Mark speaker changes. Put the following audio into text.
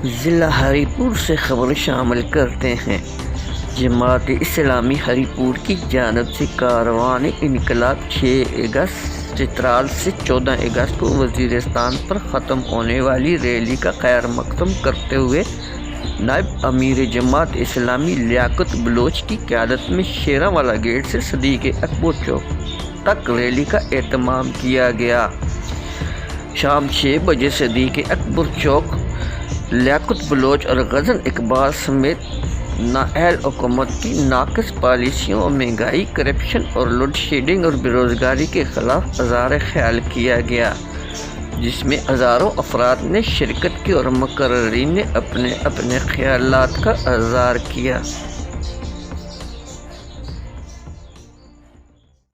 Speaker 1: ضلع ہری پور سے خبر شامل کرتے ہیں۔ جماعت اسلامی ہری پور کی جانب سے کاروان انقلاب 6 اگست چترال سے 14 اگست کو وزیرستان پر ختم ہونے والی ریلی کا خیر مقدم کرتے ہوئے نائب امیر جماعت اسلامی لیاقت بلوچ کی قیادت میں شیراں گیٹ سے صدیق اکبر چوک تک ریلی کا اہتمام کیا گیا۔ شام 6 بجے صدیق اکبر چوک لیاقت بلوچ اور غزن اقبال سمیت نااہل حکومت کی ناقص پالیسیوں، مہنگائی، کرپشن اور لوڈ شیڈنگ اور بےروزگاری کے خلاف اظہار خیال کیا گیا، جس میں ہزاروں افراد نے شرکت کی اور مقررین نے اپنے خیالات کا اظہار کیا۔